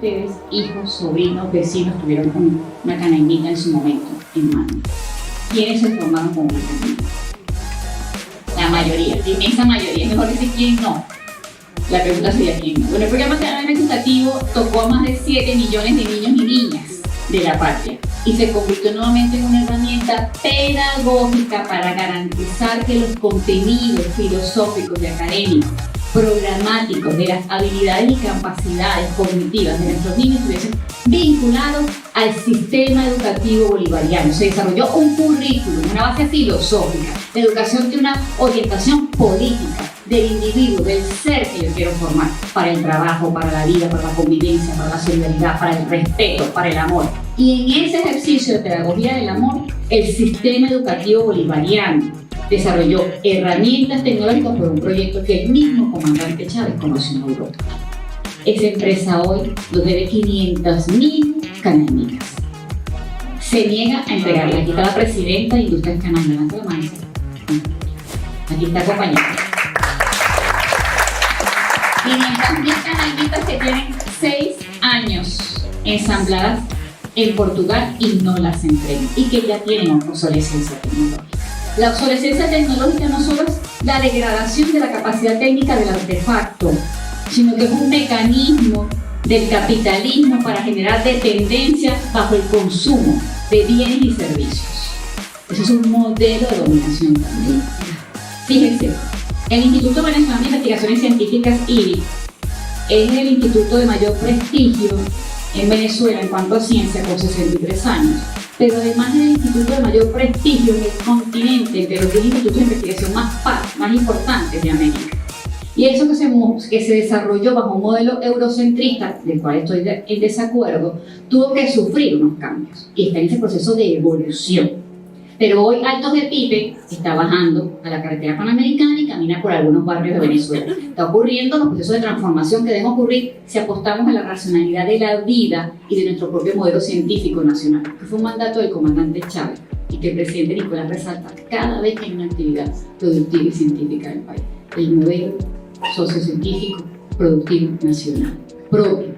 ustedes, hijos, sobrinos, vecinos, tuvieron una canaimita en su momento en mano? ¿Quiénes se formaron con una canaimita? La mayoría, la inmensa mayoría. Es mejor decir quién no. La pregunta sería quién no. Bueno, el programa Canal Educativo tocó a más de 7 millones de niños y niñas de la patria y se convirtió nuevamente en una herramienta pedagógica para garantizar que los contenidos filosóficos y académicos, programáticos, de las habilidades y capacidades cognitivas de nuestros niños estuviesen vinculados al sistema educativo bolivariano. Se desarrolló un currículum, una base filosófica. La educación tiene una orientación política del individuo, del ser que yo quiero formar, para el trabajo, para la vida, para la convivencia, para la solidaridad, para el respeto, para el amor. Y en ese ejercicio de pedagogía del amor, el sistema educativo bolivariano desarrolló herramientas tecnológicas por un proyecto que el mismo comandante Chávez conoció en Europa. Esa empresa hoy nos debe 500.000 canaimicas. Se niega a entregarla. Aquí está la presidenta de Industrias Canaima, levanta la mano. Aquí está acompañada. 500.000 canaimitas que tienen 6 años ensambladas en Portugal y no las entregan, y que ya tienen obsolescencia tecnológica. La obsolescencia tecnológica no solo es la degradación de la capacidad técnica del artefacto, sino que es un mecanismo del capitalismo para generar dependencia bajo el consumo de bienes y servicios. Eso es un modelo de dominación también. Fíjense, el Instituto Venezolano de Investigaciones Científicas, IBI, es el instituto de mayor prestigio en Venezuela en cuanto a ciencia, con 63 años. Pero además es el instituto de mayor prestigio en el continente, de los 10 institutos de investigación más importantes de América. Y eso que se desarrolló bajo un modelo eurocentrista, del cual estoy en desacuerdo, tuvo que sufrir unos cambios y está en ese proceso de evolución. Pero hoy Altos de Pipe está bajando a la carretera panamericana y camina por algunos barrios de Venezuela. Está ocurriendo los procesos de transformación que deben ocurrir si apostamos a la racionalidad de la vida y de nuestro propio modelo científico nacional, que fue un mandato del comandante Chávez y que el presidente Nicolás resalta cada vez que hay una actividad productiva y científica del país. El modelo sociocientífico productivo nacional propio.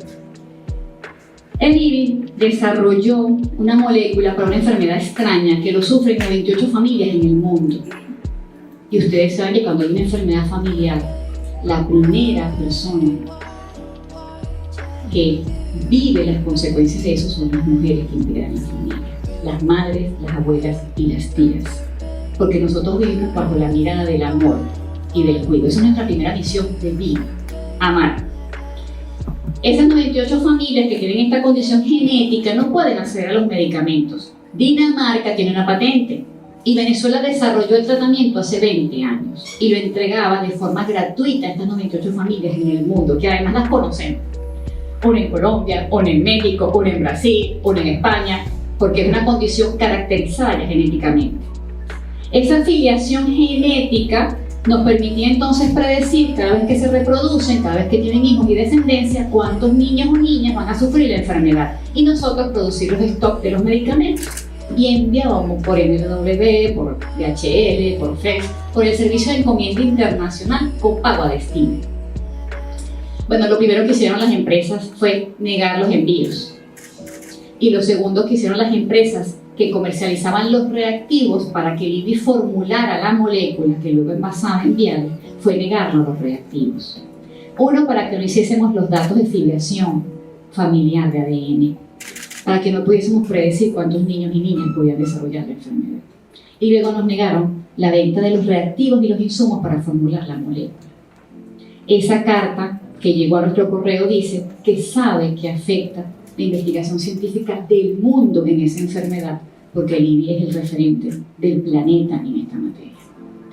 El IBI desarrolló una molécula para una enfermedad extraña que lo sufren 98 familias en el mundo. Y ustedes saben que cuando hay una enfermedad familiar, la primera persona que vive las consecuencias de eso son las mujeres que integran la familia, las madres, las abuelas y las tías. Porque nosotros vivimos bajo la mirada del amor y del cuidado. Esa es nuestra primera misión de vida, amar. Esas 98 familias que tienen esta condición genética no pueden acceder a los medicamentos. Dinamarca tiene una patente y Venezuela desarrolló el tratamiento hace 20 años y lo entregaba de forma gratuita a estas 98 familias en el mundo, que además las conocemos. Una en Colombia, una en México, una en Brasil, una en España, porque es una condición caracterizada ya genéticamente. Esa afiliación genética nos permitía entonces predecir cada vez que se reproducen, cada vez que tienen hijos y descendencia, cuántos niños o niñas van a sufrir la enfermedad y nosotros producir los stocks de los medicamentos. Y enviábamos por MWB, por DHL, por FedEx, por el Servicio de Encomienda Internacional con pago a destino. Bueno, lo primero que hicieron las empresas fue negar los envíos. Y lo segundo que hicieron las empresas que comercializaban los reactivos para que el IBI formulara la molécula que luego envasaba en viales, fue negarnos los reactivos. Uno, para que no hiciésemos los datos de filiación familiar de ADN, para que no pudiésemos predecir cuántos niños y niñas podían desarrollar la enfermedad. Y luego nos negaron la venta de los reactivos y los insumos para formular la molécula. Esa carta que llegó a nuestro correo dice que sabe que afecta la investigación científica del mundo en esa enfermedad, porque el IBI es el referente del planeta en esta materia.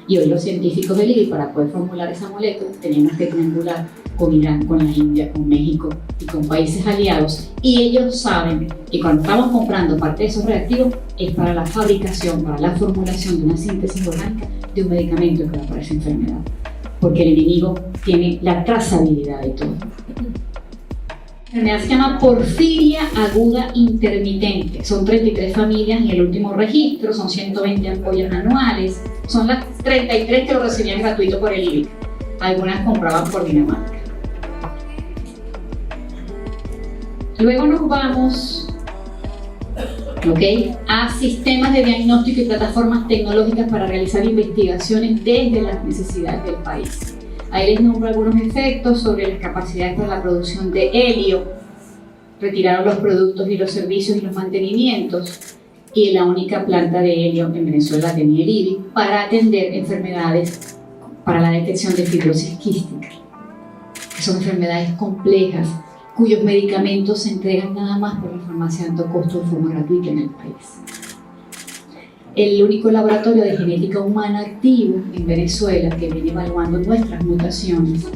Y hoy los científicos del IBI, para poder formular esa molécula, tenemos que triangular con Irán, con la India, con México y con países aliados. Y ellos saben que cuando estamos comprando parte de esos reactivos es para la fabricación, para la formulación de una síntesis orgánica de un medicamento que va para esa enfermedad. Porque el enemigo tiene la trazabilidad de todo. La enfermedad se llama porfiria aguda intermitente. Son 33 familias en el último registro, son 120 ampollas anuales. Son las 33 que lo recibían gratuito por el IBI. Algunas compraban por Dinamarca. Luego nos vamos a sistemas de diagnóstico y plataformas tecnológicas para realizar investigaciones desde las necesidades del país. Ahí les nombro algunos efectos sobre las capacidades para la producción de helio. Retiraron los productos y los servicios y los mantenimientos, y la única planta de helio en Venezuela tenía el IBI para atender enfermedades para la detección de fibrosis quística, que son enfermedades complejas cuyos medicamentos se entregan nada más por la farmacia dando costo de forma gratuita en el país. El único laboratorio de genética humana activo en Venezuela que viene evaluando nuestras mutaciones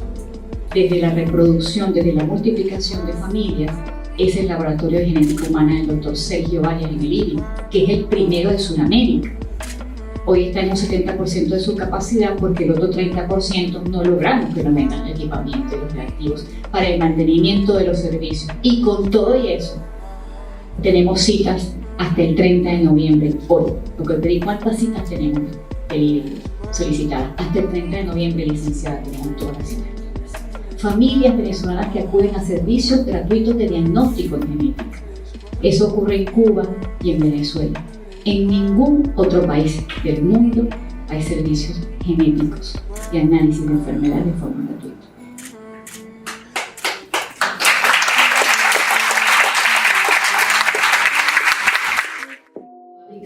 desde la reproducción, desde la multiplicación de familias, es el Laboratorio de Genética Humana del Dr. Sergio Arias en el IBI, que es el primero de Sudamérica. Hoy está en un 70% de su capacidad porque el otro 30% no logramos que nos vengan el equipamiento y los reactivos para el mantenimiento de los servicios. Y con todo y eso, tenemos citas hasta el 30 de noviembre, hoy. Porque pedí cuántas citas tenemos del IBI solicitadas. Hasta el 30 de noviembre, licenciada, tenemos todas las citas. Familias venezolanas que acuden a servicios gratuitos de diagnóstico en genética. Eso ocurre en Cuba y en Venezuela. En ningún otro país del mundo hay servicios genéticos y análisis de enfermedades de forma gratuita.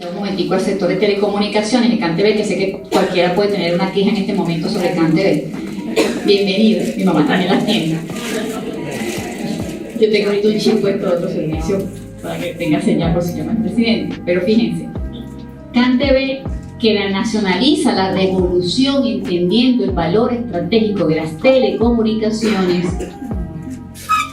Un momentico al sector de telecomunicaciones de CanTV, que sé que cualquiera puede tener una queja en este momento sobre CanTV. Bienvenido, mi mamá también las tiene. Yo tengo ahorita un chip puesto de otro servicio para que tenga señal por si llama el presidente. Pero fíjense, CanTV, que la nacionaliza la revolución entendiendo el valor estratégico de las telecomunicaciones,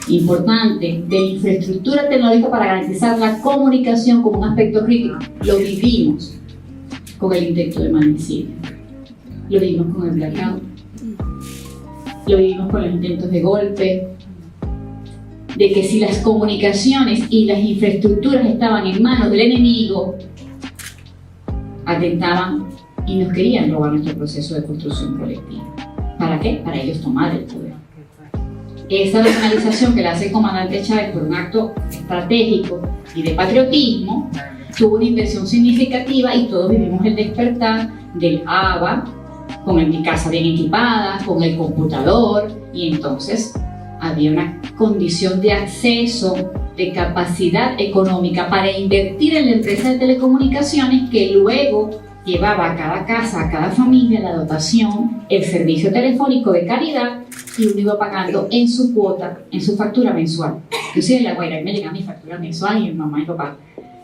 importante, de infraestructura tecnológica para garantizar la comunicación como un aspecto crítico. Lo vivimos con el intento de magnicidio, lo vivimos con el blackout, lo vivimos con los intentos de golpe, de que si las comunicaciones y las infraestructuras estaban en manos del enemigo, atentaban y nos querían robar nuestro proceso de construcción colectiva. ¿Para qué? Para ellos tomar el poder. Esa nacionalización que la hace el comandante Chávez por un acto estratégico y de patriotismo tuvo una inversión significativa y todos vivimos el despertar del ABA, con mi casa bien equipada, con el computador, y entonces había una condición de acceso, de capacidad económica para invertir en la empresa de telecomunicaciones que luego llevaba a cada casa, a cada familia la dotación, el servicio telefónico de calidad, y uno iba pagando en su cuota, en su factura mensual. Yo soy de La Guaira y me llega mi factura mensual y mi mamá y papá,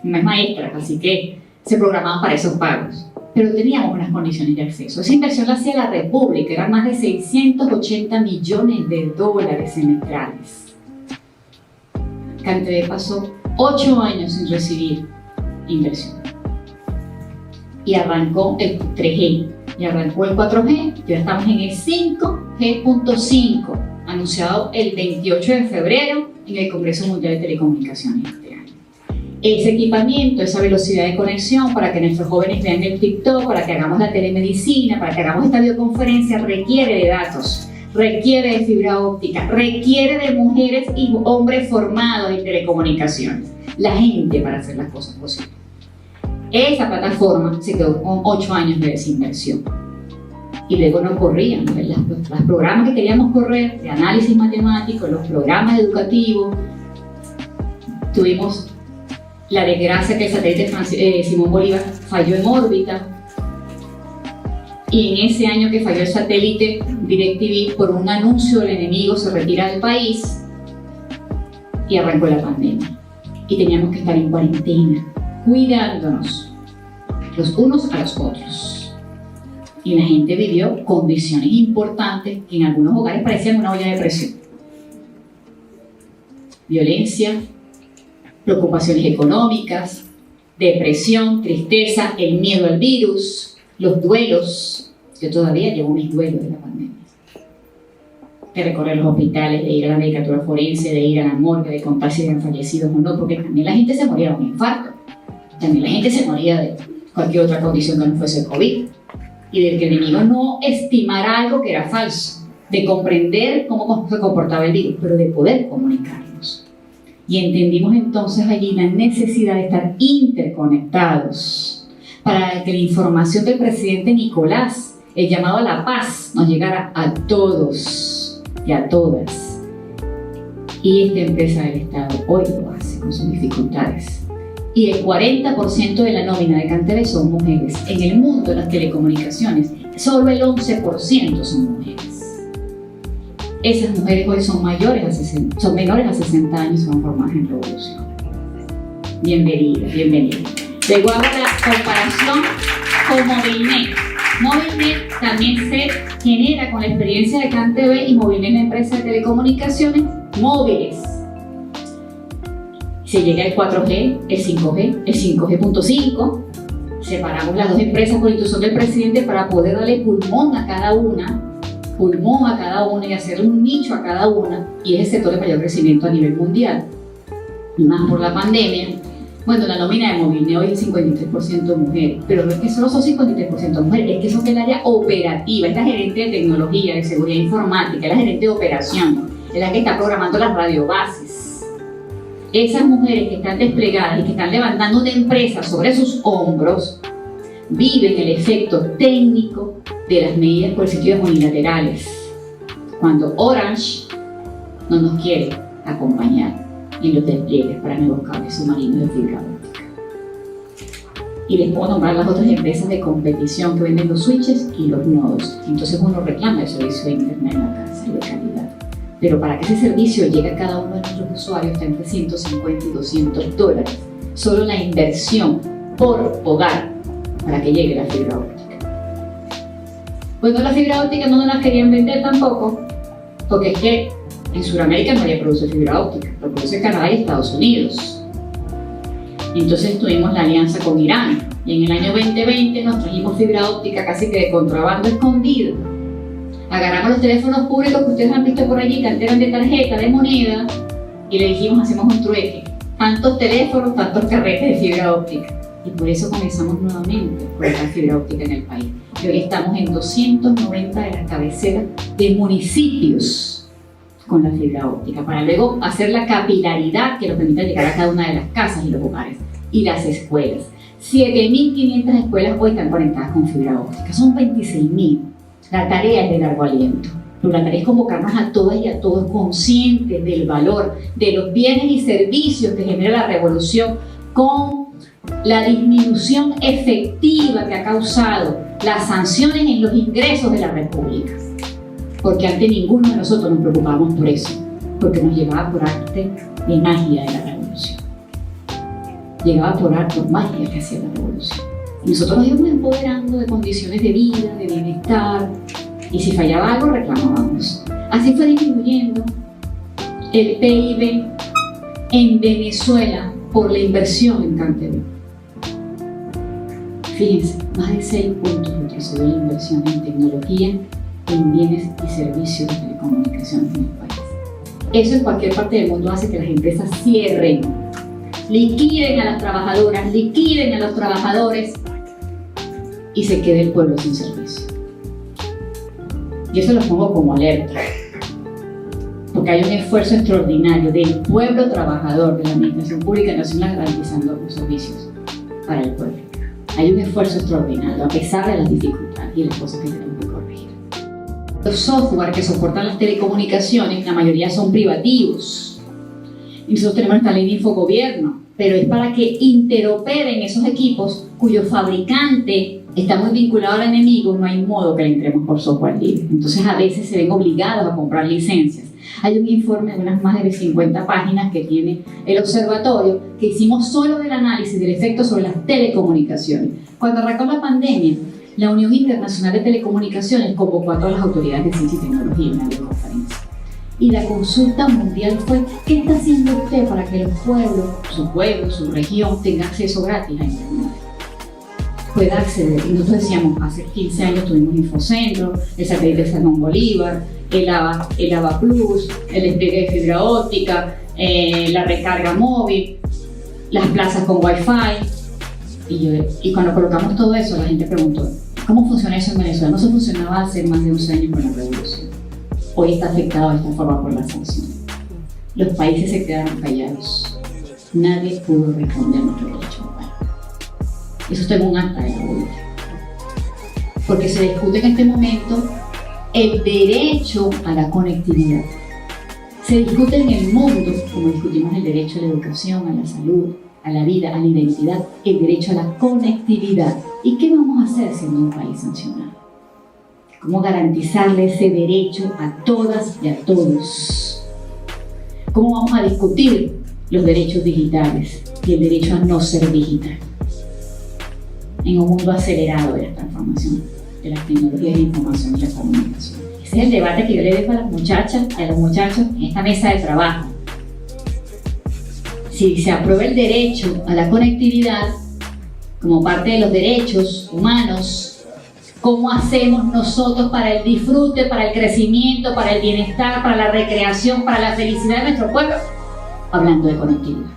mi mamá es maestra, así que se programaban para esos pagos. Pero teníamos unas condiciones de acceso. Esa inversión la hacía la República, eran más de 680 millones de dólares semestrales. CanTV pasó 8 años sin recibir inversión. Y arrancó el 3G, y arrancó el 4G, ya estamos en el 5G.5, anunciado el 28 de febrero en el Congreso Mundial de Telecomunicaciones este año. Ese equipamiento, esa velocidad de conexión para que nuestros jóvenes vean el TikTok, para que hagamos la telemedicina, para que hagamos esta videoconferencia, requiere de datos, requiere de fibra óptica, requiere de mujeres y hombres formados en telecomunicaciones, la gente para hacer las cosas posibles. Esa plataforma se quedó con 8 años de desinversión y luego no corrían los programas que queríamos correr de análisis matemático, los programas educativos. Tuvimos la desgracia que el satélite Simón Bolívar falló en órbita, y en ese año que falló el satélite, DirecTV, por un anuncio del enemigo, se retira del país y arrancó la pandemia. Y teníamos que estar en cuarentena, cuidándonos los unos a los otros. Y la gente vivió condiciones importantes que en algunos hogares parecían una olla de presión. Violencia, preocupaciones económicas, depresión, tristeza, el miedo al virus, los duelos. Yo todavía llevo mis duelos de la pandemia. De recorrer los hospitales, de ir a la medicatura forense, de ir a la morgue, de contar si eran fallecidos o no, porque también la gente se moría de un infarto. También la gente se moría de cualquier otra condición que no fuese el COVID. Y del que el enemigo no estimara algo que era falso, de comprender cómo se comportaba el virus, pero de poder comunicarnos. Y entendimos entonces allí la necesidad de estar interconectados para que la información del presidente Nicolás, el llamado a la paz, nos llegara a todos y a todas. Y esta empresa del Estado hoy lo hace con sus dificultades. Y el 40% de la nómina de CanTV son mujeres. En el mundo de las telecomunicaciones, solo el 11% son mujeres. Esas mujeres hoy son menores a 60 años y son formadas en revolución. Bienvenida, bienvenida. Luego hago la comparación con Movilnet. Movilnet también se genera con la experiencia de CanTV y Movilnet es la empresa de telecomunicaciones móviles. Se llega el 4G, el 5G, el 5G.5. Separamos las dos empresas por instrucción del presidente para poder darle pulmón a cada una y hacerle un nicho a cada una, y es el sector de mayor crecimiento a nivel mundial. Y más por la pandemia. Bueno, la nómina de Movilnet hoy es 53% mujeres, pero no es que solo son 53% mujeres, es que son del área operativa, es la gerente de tecnología, de seguridad informática, es la gerente de operación, es la que está programando las radiobases. Esas mujeres que están desplegadas y que están levantando una empresa sobre sus hombros viven el efecto técnico de las medidas coercitivas unilaterales. Cuando Orange no nos quiere acompañar en los despliegues para nuevos cables submarinos de fibra óptica. Y les puedo nombrar las otras empresas de competición que venden los switches y los nodos. Entonces uno reclama el servicio de internet en la casa y de calidad. Pero para que ese servicio llegue a cada uno de nuestros usuarios está entre $150 y $200. Solo la inversión por hogar para que llegue la fibra óptica. Bueno, la fibra óptica no nos la querían vender tampoco, porque es que en Sudamérica nadie produce fibra óptica, lo produce Canadá y Estados Unidos. Entonces tuvimos la alianza con Irán y en el año 2020 nos trajimos fibra óptica casi que de contrabando escondido. Agarramos los teléfonos públicos que ustedes han visto por allí, que eran de tarjeta, de moneda, y le dijimos hacemos un trueque. Tantos teléfonos, tantos carretes de fibra óptica. Y por eso comenzamos nuevamente a colocar fibra óptica en el país. Y hoy estamos en 290 de las cabeceras de municipios con la fibra óptica, para luego hacer la capilaridad que nos permita llegar a cada una de las casas y los hogares y las escuelas. 7.500 escuelas hoy están conectadas con fibra óptica, son 26.000. La tarea es de largo aliento, pero la tarea es convocarnos a todas y a todos conscientes del valor de los bienes y servicios que genera la revolución, con la disminución efectiva que ha causado las sanciones en los ingresos de la República. Porque antes ninguno de nosotros nos preocupábamos por eso, porque nos llevaba por arte de magia de la revolución. Llegaba por arte, por magia que hacía la revolución. Y nosotros nos íbamos empoderando de condiciones de vida, de bienestar, y si fallaba algo reclamábamos. Así fue disminuyendo el PIB en Venezuela por la inversión en CanTV. Fíjense, más de 6 puntos retrocedió la inversión en tecnología, en bienes y servicios de telecomunicaciones en el país. Eso en cualquier parte del mundo hace que las empresas cierren, liquiden a las trabajadoras, liquiden a los trabajadores y se quede el pueblo sin servicio. Y eso lo pongo como alerta, porque hay un esfuerzo extraordinario del pueblo trabajador, de la Administración Pública Nacional garantizando los servicios para el pueblo. Hay un esfuerzo extraordinario, a pesar de las dificultades y las cosas que tenemos que corregir. Los software que soportan las telecomunicaciones, la mayoría son privativos. Y nosotros tenemos esta ley de infogobierno, pero es para que interoperen esos equipos cuyo fabricante está muy vinculado al enemigo. No hay modo que le entremos por software libre. Entonces a veces se ven obligados a comprar licencias. Hay un informe de unas más de 50 páginas que tiene el observatorio que hicimos solo del análisis del efecto sobre las telecomunicaciones. Cuando arrancó la pandemia, la Unión Internacional de Telecomunicaciones convocó a todas las autoridades de ciencia y tecnología en una videoconferencia. Y la consulta mundial fue: ¿qué está haciendo usted para que el pueblo, su región, tenga acceso gratis a Internet? Pueda acceder. Y nosotros decíamos, hace 15 años tuvimos Infocentro, el satélite Simón Bolívar, el AVA Plus, el despliegue de fibra óptica, la recarga móvil, las plazas con Wi-Fi. Y cuando colocamos todo eso, la gente preguntó: ¿cómo funciona eso en Venezuela? No se funcionaba hace más de 11 años con la revolución. Hoy está afectado de esta forma por las sanciones. los países se quedaron callados. Nadie pudo responder nuestro derecho global. Eso está en un acta de la OIT. Porque se discute en este momento el derecho a la conectividad. Se discute en el mundo, como discutimos el derecho a la educación, a la salud, a la vida, a la identidad, el derecho a la conectividad. ¿Y qué vamos a hacer siendo un país sancionado? ¿Cómo garantizarle ese derecho a todas y a todos? ¿Cómo vamos a discutir los derechos digitales y el derecho a no ser digital? En un mundo acelerado de la transformación de las tecnologías de información y la comunicación. Ese es el debate que yo le dejo a las muchachas y a los muchachos en esta mesa de trabajo. Si se aprueba el derecho a la conectividad como parte de los derechos humanos, ¿cómo hacemos nosotros para el disfrute, para el crecimiento, para el bienestar, para la recreación, para la felicidad de nuestro pueblo? Hablando de conectividad.